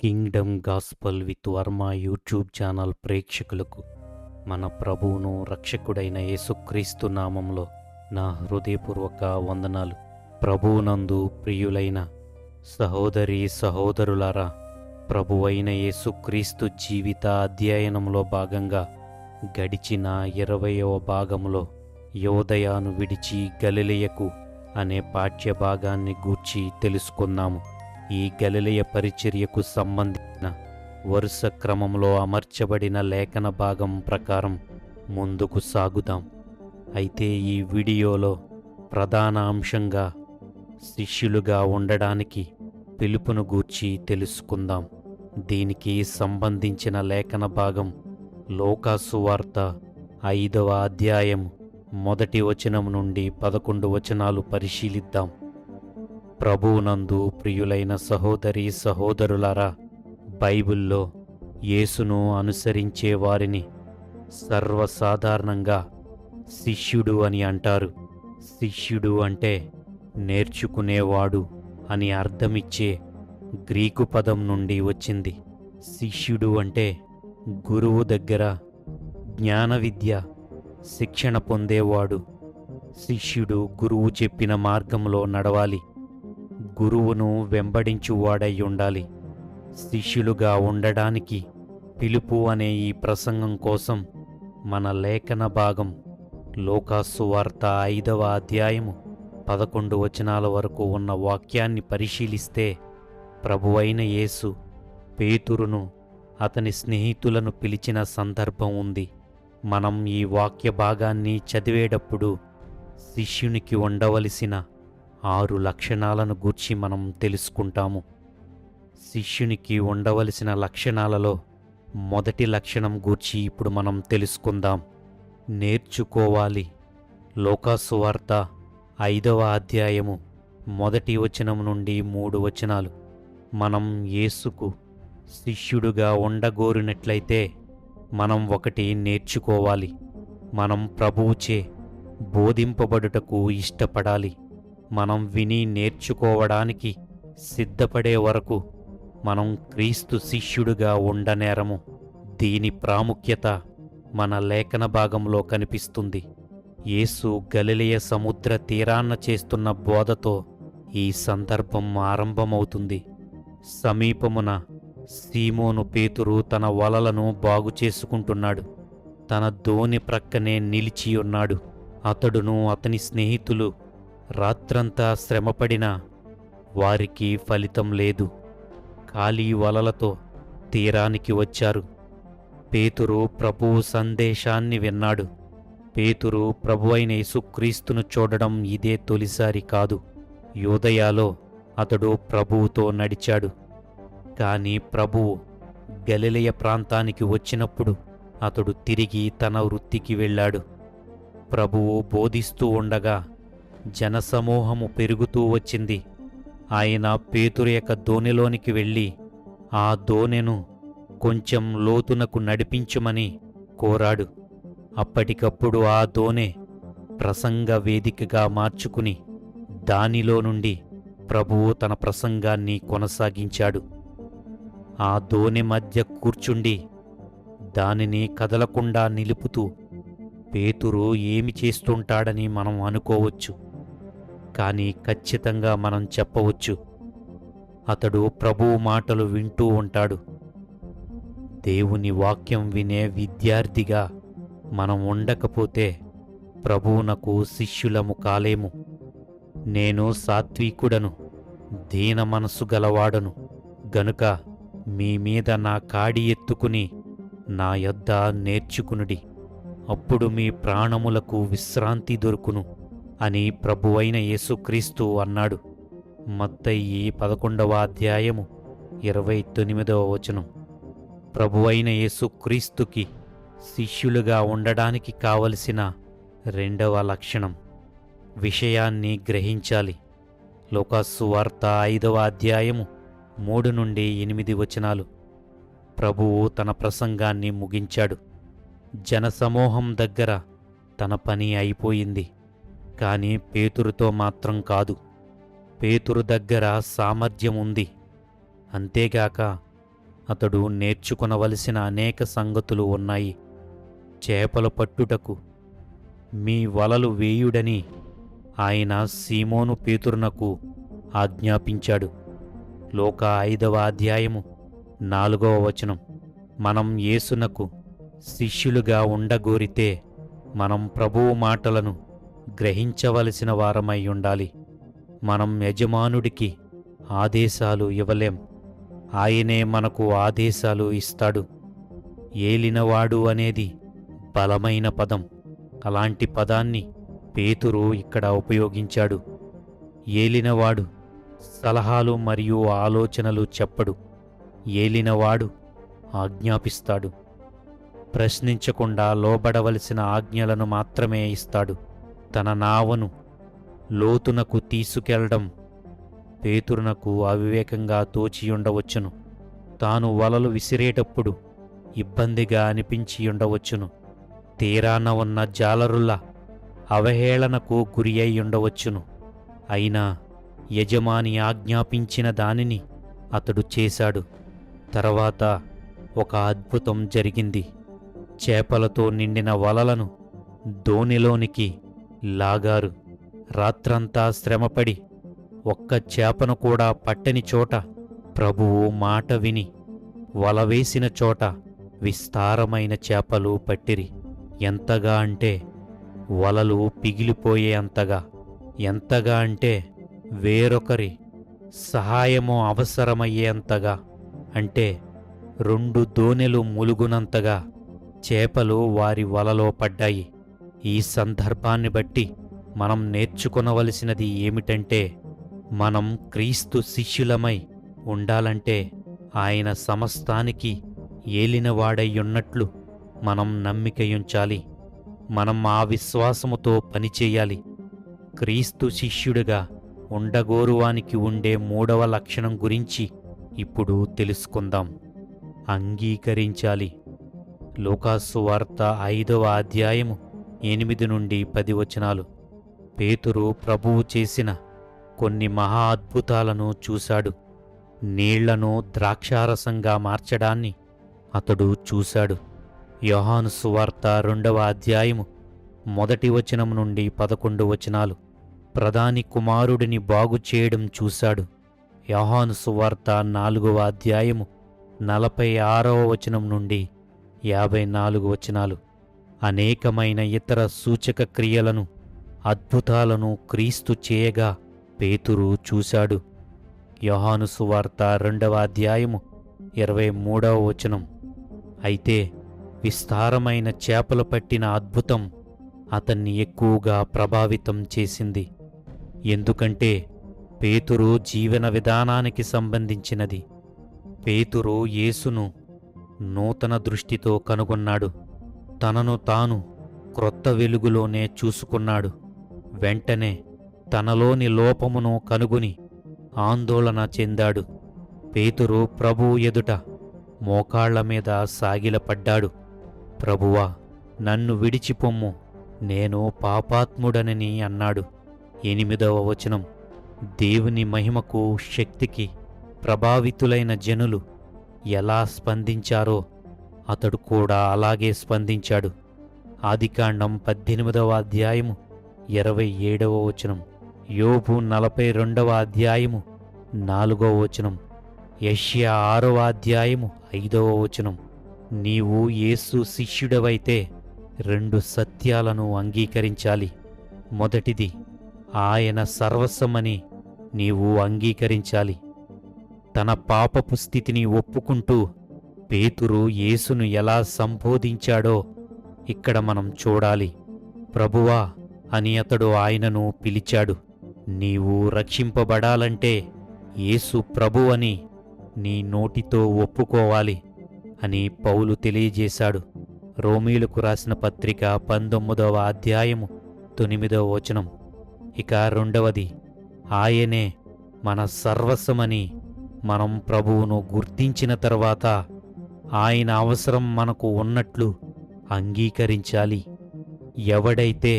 Kingdom gospel with Varma YouTube channel ప్రేక్షకులకు మన ప్రభువును రక్షకుడైన యేసుక్రీస్తు నామంలో నా హృదయపూర్వక వందనాలు. ప్రభువునందు ప్రియులైన సహోదరి సహోదరులారా, ప్రభువైన యేసుక్రీస్తు జీవిత అధ్యయనంలో భాగంగా గడిచిన 20వ భాగంలో యోదయాను విడిచి గలిలయకు అనే పాఠ్య భాగాన్ని గూర్చి తెలుసుకున్నాము. ఈ గలిలయ పరిచర్యకు సంబంధించిన వరుస క్రమంలో అమర్చబడిన లేఖన భాగం ప్రకారం ముందుకు సాగుదాం. అయితే ఈ వీడియోలో ప్రధాన అంశంగా శిష్యులుగా ఉండడానికి పిలుపును గూర్చి తెలుసుకుందాం. దీనికి సంబంధించిన లేఖన భాగం లూకా సువార్త 5వ అధ్యాయం 1వ వచనం నుండి 11 వచనాలు పరిశీలిద్దాం. ప్రభువునందు ప్రియులైన సహోదరి సహోదరులారా, బైబిల్లో యేసును అనుసరించే వారిని సర్వసాధారణంగా శిష్యుడు అని అంటారు. శిష్యుడు అంటే నేర్చుకునేవాడు అని అర్థమిచ్చే గ్రీకు పదం నుండి వచ్చింది. శిష్యుడు అంటే గురువు దగ్గర జ్ఞాన విద్య శిక్షణ పొందేవాడు. శిష్యుడు గురువు చెప్పిన మార్గంలో నడవాలి, గురువును వెంబడించువాడై ఉండాలి. శిష్యులుగా ఉండడానికి పిలుపు అనే ఈ ప్రసంగం కోసం మన లేఖన భాగం లూకా సువార్త 5వ అధ్యాయము 11 వచనాల వరకు ఉన్న వాక్యాన్ని పరిశీలిస్తే, ప్రభువైన యేసు పేతురును అతని స్నేహితులను పిలిచిన సందర్భం ఉంది. మనం ఈ వాక్య భాగాన్ని చదివేటప్పుడు శిష్యునికి ఉండవలసిన 6 లక్షణాలను గూర్చి మనం తెలుసుకుంటాము. శిష్యునికి ఉండవలసిన లక్షణాలలో మొదటి లక్షణం గూర్చి ఇప్పుడు మనం తెలుసుకుందాం. నేర్చుకోవాలి. లూకా సువార్త 5వ అధ్యాయము 1వ వచనం నుండి 3 వచనాలు. మనం యేసుకు శిష్యుడుగా ఉండగోరినట్లయితే మనం ఒకటి నేర్చుకోవాలి. మనం ప్రభువుచే బోధింపబడుటకు ఇష్టపడాలి. మనం విని నేర్చుకోవడానికి సిద్ధపడే వరకు మనం క్రీస్తు శిష్యుడుగా ఉండనేరము. దీని ప్రాముఖ్యత మన లేఖన భాగంలో కనిపిస్తుంది. యేసు గలిలయ సముద్ర తీరాన చేస్తున్న బోధతో ఈ సందర్భం ఆరంభమవుతుంది. సమీపమున సీమోను పేతురు తన వలలను బాగు చేసుకుంటున్నాడు. తన దోణి ప్రక్కనే నిలిచి ఉన్నాడు. అతడును అతని స్నేహితులు రాత్రంతా శ్రమపడినా వారికి ఫలితం లేదు. ఖాళీ వలలతో తీరానికి వచ్చారు. పేతురు ప్రభువు సందేశాన్ని విన్నాడు. పేతురు ప్రభువైన యేసుక్రీస్తును చూడడం ఇదే తొలిసారి కాదు. యోదయాలో అతడు ప్రభువుతో నడిచాడు. కానీ ప్రభువు గలిలయ ప్రాంతానికి వచ్చినప్పుడు అతడు తిరిగి తన వృత్తికి వెళ్ళాడు. ప్రభువు బోధిస్తూ ఉండగా జనసమూహము పెరుగుతూ వచ్చింది. ఆయన పేతురు యొక్క దోణిలోనికి వెళ్ళి ఆ దోణెను కొంచెం లోతునకు నడిపించుమని కోరాడు. అప్పటికప్పుడు ఆ దోణె ప్రసంగ వేదికగా మార్చుకుని దానిలో నుండి ప్రభువు తన ప్రసంగాన్ని కొనసాగించాడు. ఆ దోణె మధ్య కూర్చుండి దానిని కదలకుండా నిలుపుతూ పేతురు ఏమి చేస్తుంటాడని మనం అనుకోవచ్చు. కానీ ఖచ్చితంగా మనం చెప్పవచ్చు, అతడు ప్రభువు మాటలు వింటూ ఉంటాడు. దేవుని వాక్యం వినే విద్యార్థిగా మనం ఉండకపోతే ప్రభువునకు శిష్యులము కాలేము. నేను సాత్వికుడను, దీన మనసు గలవాడను గనుక మీ మీద నా కాడి ఎత్తుకుని నా యొద్ద నేర్చుకునుడి, అప్పుడు మీ ప్రాణములకు విశ్రాంతి దొరుకును అని ప్రభువైన యేసుక్రీస్తు అన్నాడు. మత్తయి 11వ అధ్యాయము 29వ వచనం. ప్రభువైన యేసుక్రీస్తుకి శిష్యులుగా ఉండడానికి కావలసిన 2వ లక్షణం విషయాన్ని గ్రహించాలి. లూకా సువార్త 5వ అధ్యాయము 3 నుండి 8 వచనాలు. ప్రభువు తన ప్రసంగాన్ని ముగించాడు. జనసమూహం దగ్గర తన పని అయిపోయింది. కానీ పేతురుతో మాత్రం కాదు. పేతురు దగ్గర సామర్థ్యం ఉంది. అంతేగాక అతడు నేర్చుకొనవలసిన అనేక సంగతులు ఉన్నాయి. చేపలు పట్టుటకు మీ వలలు వేయుడని ఆయన సీమోను పేతురునకు ఆజ్ఞాపించాడు. లూకా 5వ అధ్యాయము 4వ వచనం. మనం యేసునకు శిష్యులుగా ఉండగోరితే మనం ప్రభువు మాటలను గ్రహించవలసిన వారమై ఉండాలి. మనం యజమానుడికి ఆదేశాలు ఇవ్వలేం, ఆయనే మనకు ఆదేశాలు ఇస్తాడు. ఏలినవాడు అనేది బలమైన పదం. అలాంటి పదాన్ని పేతురు ఇక్కడ ఉపయోగించాడు. ఏలినవాడు సలహాలు మరియు ఆలోచనలు చెప్పడు. ఏలినవాడు ఆజ్ఞాపిస్తాడు. ప్రశ్నించకుండా లోబడవలసిన ఆజ్ఞలను మాత్రమే ఇస్తాడు. తన నావను లోతునకు తీసుకెళ్లడం పేతురునకు అవివేకంగా తోచియుండవచ్చును. తాను వలలు విసిరేటప్పుడు ఇబ్బందిగా అనిపించియుండవచ్చును. తీరాన ఉన్న జాలరుల అవహేళనకు గురి అయ్యుండవచ్చును. అయినా యజమాని ఆజ్ఞాపించిన దానిని అతడు చేశాడు. తర్వాత ఒక అద్భుతం జరిగింది. చేపలతో నిండిన వలలను దోణిలోనికి లాగారు. రాత్రంతా శ్రమపడి ఒక్క చేపను కూడా పట్టని చోట ప్రభువు మాట విని వలవేసిన చోట విస్తారమైన చేపలు పట్టిరి. ఎంతగా అంటే వలలు పిగిలిపోయే అంతగా. ఎంతగా అంటే వేరొకరి సహాయము అవసరమయ్యేంతగా. అంటే 2 దోణెలు ములుగునంతగా చేపలు వారి వలలో పడ్డాయి. ఈ సందర్భాన్ని బట్టి మనం నేర్చుకొనవలసినది ఏమిటంటే, మనం క్రీస్తు శిష్యులమై ఉండాలంటే ఆయన సమస్తానికి ఏలినవాడయ్యున్నట్లు మనం నమ్మికయుంచాలి. మనం ఆ విశ్వాసముతో పనిచేయాలి. క్రీస్తు శిష్యుడిగా ఉండగోరువానికి ఉండే 3వ లక్షణం గురించి ఇప్పుడు తెలుసుకుందాం. అంగీకరించాలి. లూకాసు వార్త 5వ అధ్యాయము 8 నుండి 10 వచనాలు. పేతురు ప్రభువు చేసిన కొన్ని మహా అద్భుతాలను చూశాడు. నీళ్లను ద్రాక్షారసంగా మార్చడాన్ని అతడు చూశాడు. యోహాను సువార్త 2వ అధ్యాయము 1 వచనం నుండి 11 వచనాలు. ప్రధాని కుమారుడిని బాగు చేయడం చూశాడు. యోహాను సువార్త 4వ అధ్యాయము 46వ వచనం నుండి 54 వచనాలు. అనేకమైన ఇతర సూచక క్రియలను, అద్భుతాలను క్రీస్తు చేయగా పేతురు చూశాడు. యోహాను సువార్త 2వ అధ్యాయము 23వ వచనం. అయితే విస్తారమైన చేపలు పట్టిన అద్భుతం అతన్ని ఎక్కువగా ప్రభావితం చేసింది. ఎందుకంటే పేతురు జీవన విధానానికి సంబంధించినది. పేతురు యేసును నూతన దృష్టితో కనుగొన్నాడు. తనను తాను క్రొత్త వెలుగులోనే చూసుకున్నాడు. వెంటనే తనలోని లోపమును కనుగొని ఆందోళన చెందాడు. పేతురు ప్రభువు ఎదుట మోకాళ్ల మీద సాగిలపడ్డాడు. ప్రభువా, నన్ను విడిచిపొమ్ము, నేను పాపాత్ముడనని అన్నాడు. 8వ వచనం. దేవుని మహిమకు, శక్తికి ప్రభావితులైన జనులు ఎలా స్పందించారో అతడు కూడా అలాగే స్పందించాడు. ఆదికాండం 18వ అధ్యాయము 27వ వచనం. యోబు 42వ అధ్యాయము 4వ వచనం. యెషయా 6వ అధ్యాయము 5వ వచనం. నీవు యేసు శిష్యుడవైతే 2 సత్యాలను అంగీకరించాలి. మొదటిది, ఆయన సర్వస్వమని నీవు అంగీకరించాలి. తన పాపపు స్థితిని ఒప్పుకుంటూ పేతురు యేసును ఎలా సంబోధించాడో ఇక్కడ మనం చూడాలి. ప్రభువా అని అతడు ఆయనను పిలిచాడు. నీవు రక్షింపబడాలంటే యేసు ప్రభువని నీ నోటితో ఒప్పుకోవాలి అని పౌలు తెలియజేశాడు. రోమీయులకు రాసిన పత్రిక 19వ అధ్యాయము 9వ వచనం. ఇక రెండవది, ఆయనే మన సర్వస్వమని మనం ప్రభువును గుర్తించిన తర్వాత ఆయన అవసరం మనకు ఉన్నట్లు అంగీకరించాలి. ఎవడైతే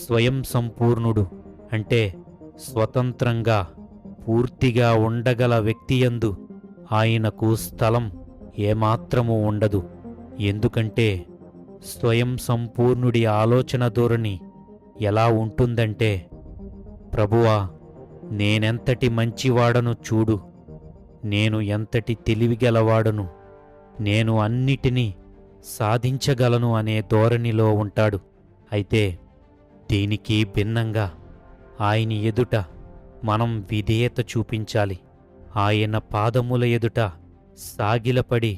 స్వయం సంపూర్ణుడు అంటే స్వతంత్రంగా పూర్తిగా ఉండగల వ్యక్తియందు ఆయనకు స్థలం ఏమాత్రమూ ఉండదు. ఎందుకంటే స్వయం సంపూర్ణుడి ఆలోచన ధోరణి ఎలా ఉంటుందంటే, ప్రభువా, నేనెంతటి మంచివాడను చూడు, నేను ఎంతటి తెలివిగలవాడను, నేను అన్నిటినీ సాధించగలను అనే ధోరణిలో ఉంటాడు. అయితే దీనికి భిన్నంగా ఆయన ఎదుట మనం విధేయత చూపించాలి. ఆయన పాదముల ఎదుట సాగిలపడి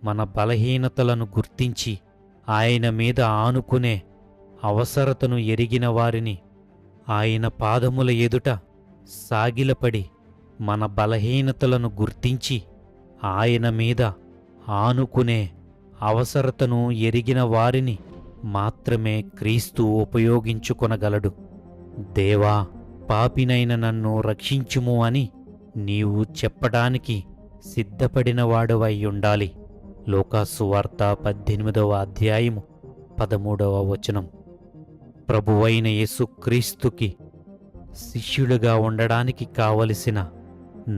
మన బలహీనతలను గుర్తించి ఆయన మీద ఆనుకునే అవసరతను ఎరిగిన వారిని, ఆయన పాదముల ఎదుట సాగిలపడి మన బలహీనతలను గుర్తించి ఆయన మీద ఆనుకునే అవసరతను ఎరిగిన వారిని మాత్రమే క్రీస్తు ఉపయోగించుకొనగలడు. దేవా, పాపినైన నన్ను రక్షించుము అని నీవు చెప్పడానికి సిద్ధపడినవాడవై ఉండాలి. లూకాసు వార్త 18వ అధ్యాయము 13వ వచనం. ప్రభువైన యేసుక్రీస్తుకి శిష్యులుగా ఉండడానికి కావలసిన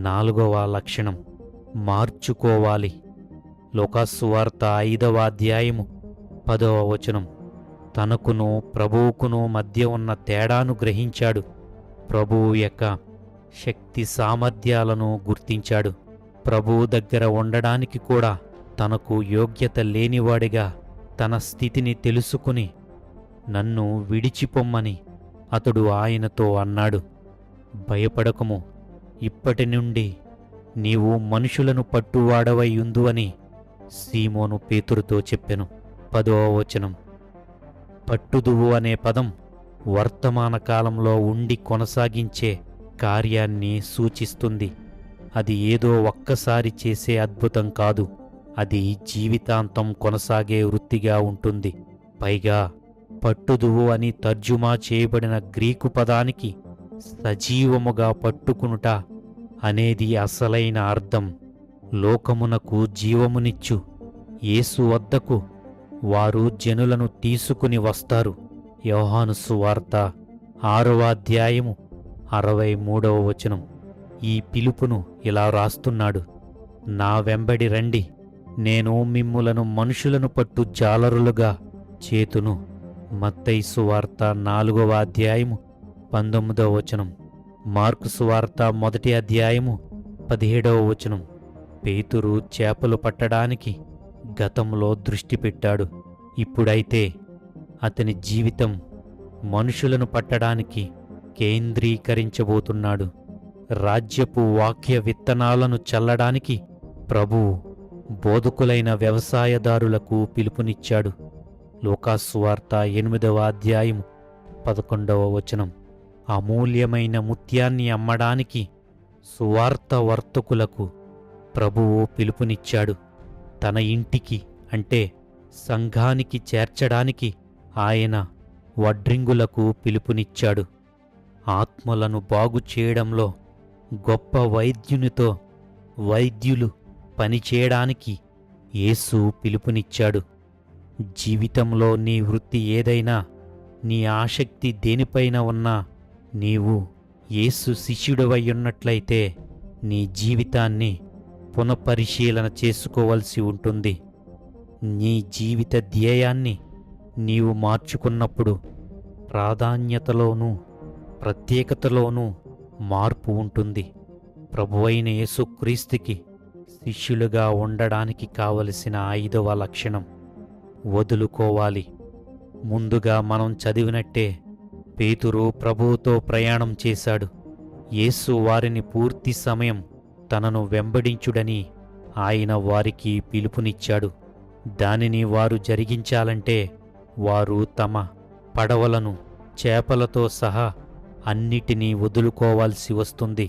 4వ లక్షణం మార్చుకోవాలి. లూకాసు వార్త 5వ అధ్యాయము 10వ వచనం. తనకును ప్రభువుకును మధ్య ఉన్న తేడాను గ్రహించాడు. ప్రభువు యొక్క శక్తి సామర్థ్యాలను గుర్తించాడు. ప్రభువు దగ్గర ఉండడానికి కూడా తనకు యోగ్యత లేనివాడిగా తన స్థితిని తెలుసుకుని నన్ను విడిచిపొమ్మని అతడు ఆయనతో అన్నాడు. భయపడకము, ఇప్పటి నుండి నీవు మనుషులను పట్టువాడవై ఉందు అని సీమోను పేతురుతో చెప్పెను. 10వ వచనం. పట్టుదువు అనే పదం వర్తమాన కాలంలో ఉండి కొనసాగించే కార్యాన్ని సూచిస్తుంది. అది ఏదో ఒక్కసారి చేసే అద్భుతం కాదు, అది జీవితాంతం కొనసాగే వృత్తిగా ఉంటుంది. పైగా పట్టుదువు అని తర్జుమా చేయబడిన గ్రీకు పదానికి సజీవముగా పట్టుకునుట అనేది అసలైన అర్థం. లోకమునకు జీవమునిచ్చు యేసు వద్దకు వారు జనులను తీసుకుని వస్తారు. యోహాను సువార్త 6వ అధ్యాయము 63వ వచనం. ఈ పిలుపును ఇలా రాస్తున్నాడు: నా వెంబడి రండి, నేను మిమ్ములను మనుషులను పట్టు జాలరులుగా చేతును. మత్తయి సువార్త 4వ అధ్యాయము 19వ వచనం. మార్కు సువార్త 1వ అధ్యాయము 17వ వచనం. పేతురు చేపలు పట్టడానికి గతంలో దృష్టి పెట్టాడు. ఇప్పుడైతే అతని జీవితం మనుషులను పట్టడానికి కేంద్రీకరించబోతున్నాడు. రాజ్యపు వాక్య విత్తనాలను చల్లడానికి ప్రభువు బోధకులైన వ్యవసాయదారులకు పిలుపునిచ్చాడు. లూకాసు వార్త 8వ అధ్యాయం 11వ వచనం. అమూల్యమైన ముత్యాన్ని అమ్మడానికి సువార్త వర్తకులకు ప్రభువు పిలుపునిచ్చాడు. తన ఇంటికి అంటే సంఘానికి చేర్చడానికి ఆయన వడ్రింగులకు పిలుపునిచ్చాడు. ఆత్మలను బాగు చేయడంలో గొప్ప వైద్యునితో వైద్యులు పనిచేయడానికి యేసు పిలుపునిచ్చాడు. జీవితంలో నీ వృత్తి ఏదైనా, నీ ఆసక్తి దేనిపైన ఉన్నా, నీవు యేసు శిష్యుడవయ్యున్నట్లయితే నీ జీవితాన్ని పునఃపరిశీలన చేసుకోవలసి ఉంటుంది. నీ జీవిత ధ్యేయాన్ని నీవు మార్చుకున్నప్పుడు ప్రాధాన్యతలోనూ ప్రత్యేకతలోనూ మార్పు ఉంటుంది. ప్రభువైన యేసుక్రీస్తుకి శిష్యులుగా ఉండడానికి కావలసిన 5వ లక్షణం వదులుకోవాలి. ముందుగా మనం చదివినట్టే పేతురు ప్రభువుతో ప్రయాణం చేశాడు. యేసు వారిని పూర్తి సమయం తనను వెంబడించుడని ఆయన వారికి పిలుపునిచ్చాడు. దానిని వారు జరిగించాలంటే వారు తమ పడవలను చేపలతో సహా అన్నిటినీ వదులుకోవాల్సి వస్తుంది.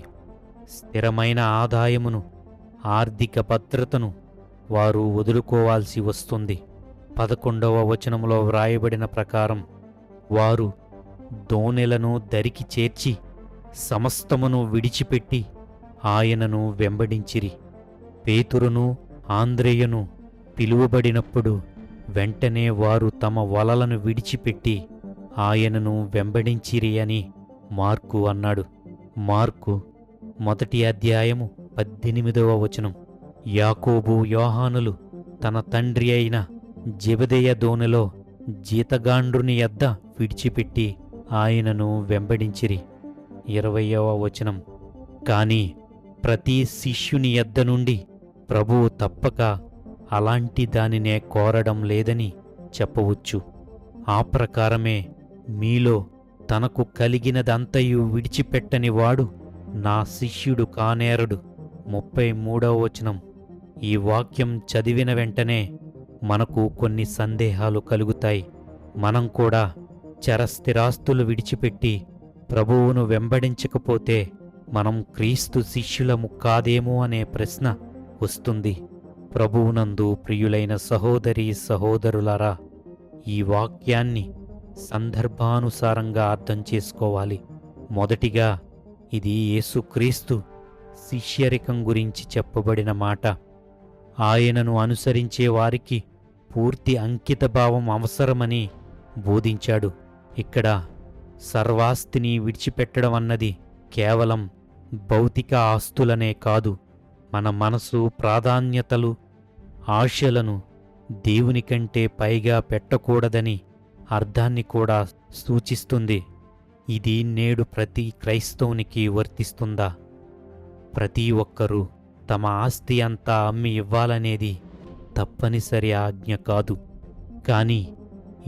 స్థిరమైన ఆదాయమును, ఆర్థిక భద్రతను వారు వదులుకోవాల్సి వస్తుంది. 11వ వచనంలో వ్రాయబడిన ప్రకారం వారు దోణెలను దరికి చేర్చి సమస్తమును విడిచిపెట్టి ఆయనను వెంబడించిరి. పేతురును ఆంద్రేయను పిలువబడినప్పుడు వెంటనే వారు తమ వలలను విడిచిపెట్టి ఆయనను వెంబడించిరి అని మార్కు అన్నాడు. మార్కు 1వ అధ్యాయము 18వ వచనం. యాకోబు యోహానులు తన తండ్రి అయిన జెబెదయి దోణిలో జీతగాండ్రుని యొద్ద విడిచిపెట్టి ఆయనను వెంబడించిరి. 20వ వచనం. కాని ప్రతి శిష్యుని యొద్ద నుండి ప్రభువు తప్పక అలాంటి దానినే కోరడం లేదని చెప్పవచ్చు. ఆ ప్రకారమే మీలో తనకు కలిగినదంతయు విడిచిపెట్టని వాడు నా శిష్యుడు కానేరడు. 33వ వచనం. ఈ వాక్యం చదివిన వెంటనే మనకు కొన్ని సందేహాలు కలుగుతాయి. మనం కూడా చరస్థిరాస్తులు విడిచిపెట్టి ప్రభువును వెంబడించకపోతే మనం క్రీస్తు శిష్యులము కాదేమో అనే ప్రశ్న వస్తుంది. ప్రభువునందు ప్రియులైన సహోదరీ సహోదరులారా, ఈ వాక్యాన్ని సందర్భానుసారంగా అర్థం చేసుకోవాలి. మొదటిగా ఇది యేసుక్రీస్తు శిష్యరికం గురించి చెప్పబడిన మాట. ఆయనను అనుసరించే వారికి పూర్తి అంకితభావం అవసరమని బోధించాడు. ఇక్కడ సర్వాస్తిని విడిచిపెట్టడం అన్నది కేవలం భౌతిక ఆస్తులనే కాదు, మన మనసు ప్రాధాన్యతలు, ఆశలను దేవుని కంటే పైగా పెట్టకూడదని అర్థాన్ని కూడా సూచిస్తుంది. ఇది నేడు ప్రతి క్రైస్తవునికి వర్తిస్తుందా? ప్రతి ఒక్కరూ తమ ఆస్తి అంతా అమ్మి ఇవ్వాలనేది తప్పనిసరి ఆజ్ఞ కాదు. కాని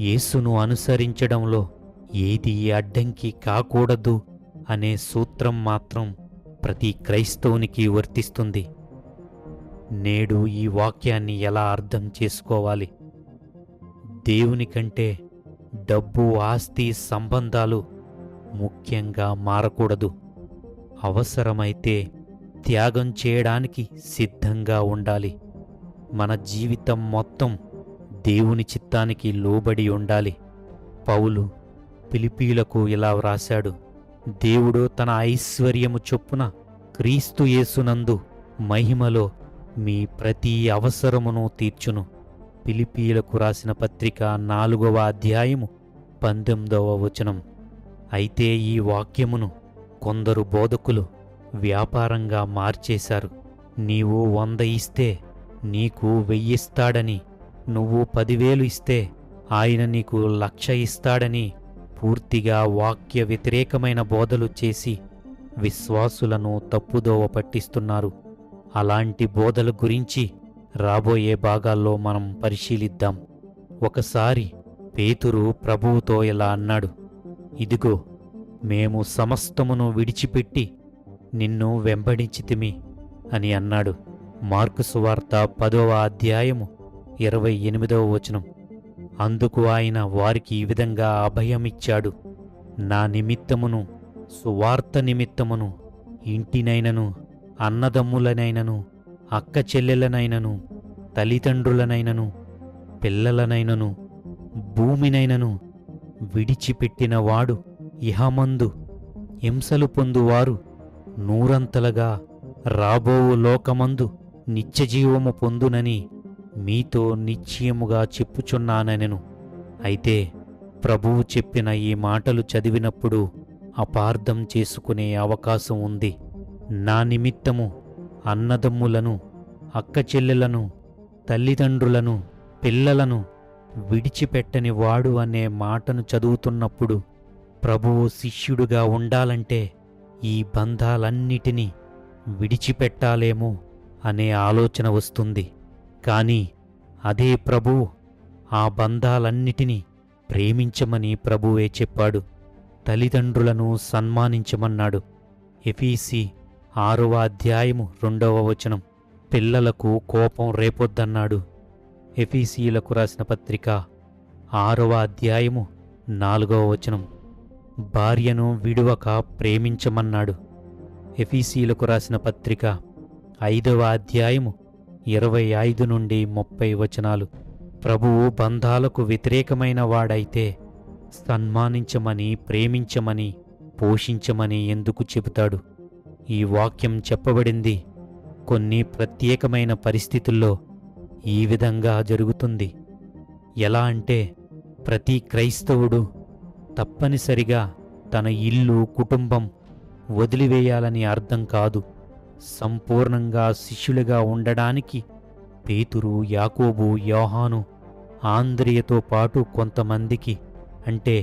యేసును అనుసరించడంలో ఏది అడ్డంకి కాకూడదు అనే సూత్రం మాత్రం ప్రతి క్రైస్తవునికి వర్తిస్తుంది. నేడు ఈ వాక్యాన్ని ఎలా అర్థం చేసుకోవాలి? దేవుని కంటే డబ్బు, ఆస్తి, సంబంధాలు ముఖ్యంగా మారకూడదు. అవసరమైతే త్యాగం చేయడానికి సిద్ధంగా ఉండాలి. మన జీవితం మొత్తం దేవుని చిత్తానికి లోబడి ఉండాలి. పౌలు ఫిలిప్పీయులకు ఇలా వ్రాశాడు: దేవుడు తన ఐశ్వర్యము చొప్పున క్రీస్తు యేసునందు మహిమలో మీ ప్రతి అవసరమును తీర్చును. ఫిలిప్పీయులకు రాసిన పత్రిక 4వ అధ్యాయము 19వ వచనం. అయితే ఈ వాక్యమును కొందరు బోధకులు వ్యాపారంగా మార్చేశారు. నీవు 100 ఇస్తే నీకు 1000 ఇస్తాడని, నువ్వు 10,000 ఇస్తే ఆయన నీకు 1,00,000 ఇస్తాడని పూర్తిగా వాక్య వ్యతిరేకమైన బోధలు చేసి విశ్వాసులను తప్పుదోవ పట్టిస్తున్నారు. అలాంటి బోధల గురించి రాబోయే భాగాల్లో మనం పరిశీలిద్దాం. ఒకసారి పేతురు ప్రభువుతో ఇలా అన్నాడు: ఇదిగో, మేము సమస్తమును విడిచిపెట్టి నిన్ను వెంబడించితిమి అని అన్నాడు. మార్కు సువార్త 10వ అధ్యాయము 28వ వచనం. అందుకు ఆయన వారికి ఈ విధంగా అభయమిచ్చాడు: నా నిమిత్తమును, సువార్త నిమిత్తమును ఇంటినైనను, అన్నదమ్ములనైనను, అక్క చెల్లెలనైనను, తల్లిదండ్రులనైనను, పిల్లలనైనను, భూమినైనను విడిచిపెట్టినవాడు ఇహమందు హింసలు పొందువారు నూరంతలుగా రాబోవు లోకమందు నిత్యజీవము పొందునని మీతో నిశ్చయముగా చెప్పుచున్నానెను. అయితే ప్రభువు చెప్పిన ఈ మాటలు చదివినప్పుడు అపార్థం చేసుకునే అవకాశం ఉంది. నా నిమిత్తము అన్నదమ్ములను, అక్కచెల్లెలను, తల్లిదండ్రులను, పిల్లలను విడిచిపెట్టని వాడు అనే మాటను చదువుతున్నప్పుడు ప్రభువు శిష్యుడుగా ఉండాలంటే ఈ బంధాలన్నిటినీ విడిచిపెట్టాలేమో అనే ఆలోచన వస్తుంది. కాని అదే ప్రభువు ఆ బంధాలన్నిటినీ ప్రేమించమని ప్రభువే చెప్పాడు. తల్లిదండ్రులను సన్మానించమన్నాడు. ఎఫీసీ 6వ అధ్యాయము 2వ వచనం. పిల్లలకు కోపం రేపొద్దన్నాడు. ఎఫీసీలకు రాసిన పత్రిక 6వ అధ్యాయము 4వ వచనం. భార్యను విడువక ప్రేమించమన్నాడు. ఎఫీసీలకు రాసిన పత్రిక 5వ అధ్యాయము 25 నుండి 30 వచనాలు. ప్రభువు బంధాలకు వ్యతిరేకమైన వాడైతే సన్మానించమని, ప్రేమించమని, పోషించమని ఎందుకు చెబుతాడు? ఈ వాక్యం చెప్పబడింది కొన్ని ప్రత్యేకమైన పరిస్థితుల్లో ఈ విధంగా జరుగుతుంది. ఎలా అంటే, ప్రతి క్రైస్తవుడు తప్పనిసరిగా తన ఇల్లు, కుటుంబం వదిలివేయాలని అర్థం కాదు. సంపూర్ణంగా శిష్యులుగా ఉండడానికి పేతురు, యాకోబు, యోహాను, ఆంద్రియతో పాటు కొంతమందికి అంటే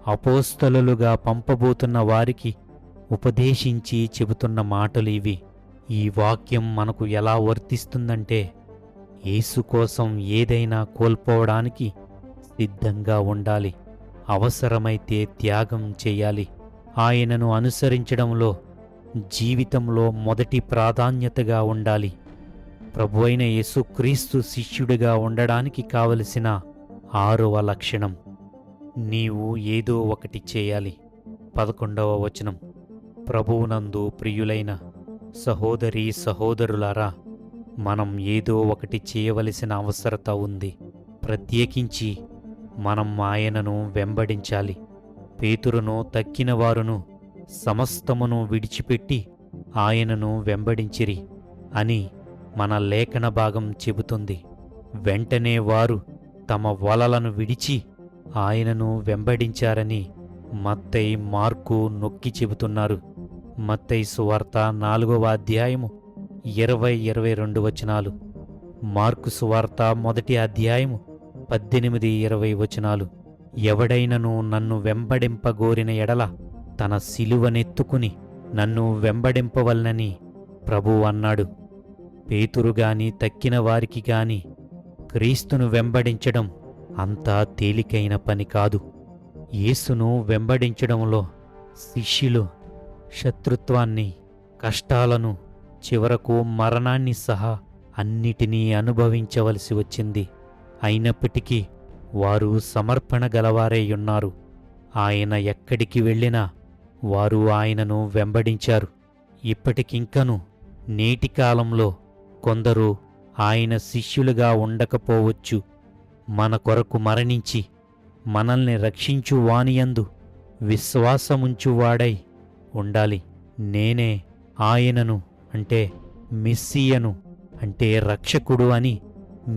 అపోస్తలులుగా పంపబోతున్న వారికి ఉపదేశించి చెబుతున్న మాటలు ఇవి. ఈ వాక్యం మనకు ఎలా వర్తిస్తుందంటే, యేసు కోసం ఏదైనా కోల్పోవడానికి సిద్ధంగా ఉండాలి, అవసరమైతే త్యాగం చేయాలి. ఆయనను అనుసరించడంలో జీవితంలో మొదటి ప్రాధాన్యతగా ఉండాలి. ప్రభువైన యేసుక్రీస్తు శిష్యుడిగా ఉండడానికి కావలసిన 6వ లక్షణం, నీవు ఏదో ఒకటి చేయాలి. 11వ వచనం, ప్రభువునందు ప్రియులైన సహోదరీ సహోదరులారా, మనం ఏదో ఒకటి చేయవలసిన అవసరత ఉంది. ప్రత్యేకించి మనం ఆయనను వెంబడించాలి. పేతురును తక్కిన వారును సమస్తమును విడిచిపెట్టి ఆయనను వెంబడించిరి అని మన లేఖన భాగం చెబుతుంది. వెంటనే వారు తమ వలలను విడిచి ఆయనను వెంబడించారని మత్తయి, మార్కు నొక్కి చెబుతున్నారు. మత్తయి సువార్త 4వ అధ్యాయము 20-22 వచనాలు, మార్కు సువార్త 1వ అధ్యాయము 18-20 వచనాలు. ఎవడైనను నన్ను వెంబడింపగోరిన ఎడల తన సిలువనెత్తుకుని నన్ను వెంబడింపవలనని ప్రభువు అన్నాడు. పేతురుగాని తక్కిన వారికి గాని క్రీస్తును వెంబడించడం అంతా తేలికైన పని కాదు. యేసును వెంబడించడంలో శిష్యులు శత్రుత్వాన్ని, కష్టాలను, చివరకు మరణాన్ని సహా అన్నిటినీ అనుభవించవలసి వచ్చింది. అయినప్పటికీ వారు సమర్పణ గలవారై ఉన్నారు. ఆయన ఎక్కడికి వెళ్ళినా వారు ఆయనను వెంబడించారు. ఇప్పటికింకను నేటి కాలంలో కొందరు ఆయన శిష్యులుగా ఉండకపోవచ్చు. మన కొరకు మరణించి మనల్ని రక్షించు వానియందు విశ్వాసముంచువాడై ఉండాలి. నేనే ఆయనను అంటే మెస్సీయను అంటే రక్షకుడు అని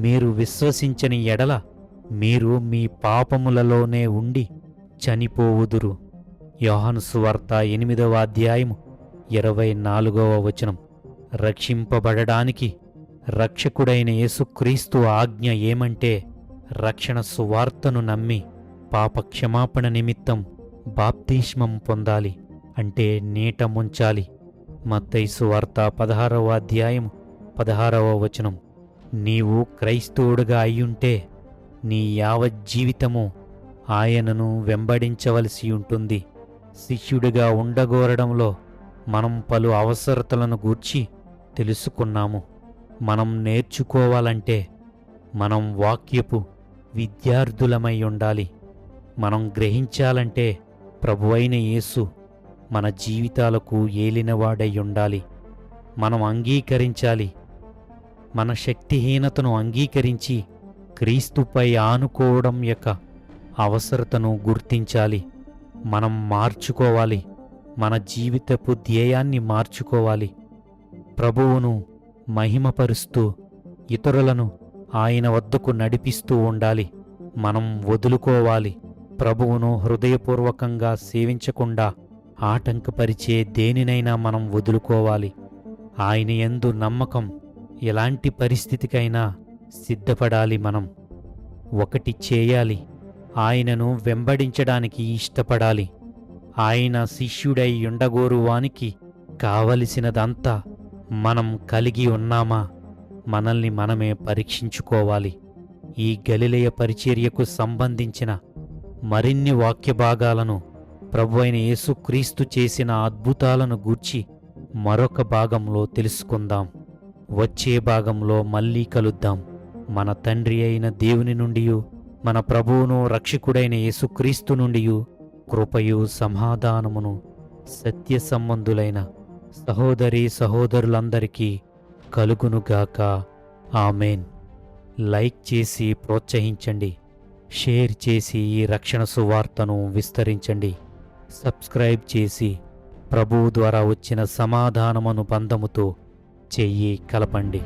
మీరు విశ్వసించని ఎడల మీరు మీ పాపములలోనే ఉండి చనిపోవుదురు. యోహాను సువార్త 8వ అధ్యాయము 24వ వచనం. రక్షింపబడడానికి రక్షకుడైన యేసుక్రీస్తు ఆజ్ఞ ఏమంటే, రక్షణ సువార్తను నమ్మి పాపక్షమాపణ నిమిత్తం బాప్తిస్మం పొందాలి, అంటే నీట ముంచాలి. మత్తయి సువార్త 16వ అధ్యాయం 16వ వచనం. నీవు క్రైస్తవుడుగా అయ్యుంటే నీ యావజ్జీవితము ఆయనను వెంబడించవలసి ఉంటుంది. శిష్యుడిగా ఉండగోరడంలో మనం పలు అవసరతలను గూర్చి తెలుసుకున్నాము. మనం నేర్చుకోవాలంటే మనం వాక్యపు విద్యార్థులమై ఉండాలి. మనం గ్రహించాలంటే ప్రభువైన యేసు మన జీవితాలకు ఏలినవాడై ఉండాలి. మనం అంగీకరించాలి. మన శక్తిహీనతను అంగీకరించి క్రీస్తుపై ఆనుకోవడం యొక్క అవసరతను గుర్తించాలి. మనం మార్చుకోవాలి. మన జీవితపు ధ్యేయాన్ని మార్చుకోవాలి. ప్రభువును మహిమపరుస్తూ ఇతరులను ఆయన వద్దకు నడిపిస్తూ ఉండాలి. మనం వదులుకోవాలి. ప్రభువును హృదయపూర్వకంగా సేవించకుండా ఆటంకపరిచే దేనినైనా మనం వదులుకోవాలి. ఆయన యందు నమ్మకం, ఎలాంటి పరిస్థితికైనా సిద్ధపడాలి. మనం ఒకటి చేయాలి, ఆయనను వెంబడించడానికి ఇష్టపడాలి. ఆయన శిష్యుడై ఉండగోరువానికి కావలసినదంతా మనం కలిగి ఉన్నామా? మనల్ని మనమే పరీక్షించుకోవాలి. ఈ గలిలయ పరిచర్యకు సంబంధించిన మరిన్ని వాక్య భాగాలను, ప్రభువైన యేసుక్రీస్తు చేసిన అద్భుతాలను గూర్చి మరొక భాగంలో తెలుసుకుందాం. వచ్చే భాగంలో మళ్ళీ కలుద్దాం. మన తండ్రి అయిన దేవుని నుండియు మన ప్రభువును రక్షకుడైన యేసుక్రీస్తు నుండియు కృపయు సమాధానమును సత్య సంబంధులైన సహోదరీ సహోదరులందరికీ కలుగునుగాక. ఆమేన్. లైక్ చేసి ప్రోత్సహించండి. షేర్ చేసి ఈ రక్షణ సువార్తను విస్తరించండి. సబ్స్క్రైబ్ చేసి ప్రభువు ద్వారా వచ్చిన సమాధానమను బంధముతో చెయ్యి కలపండి.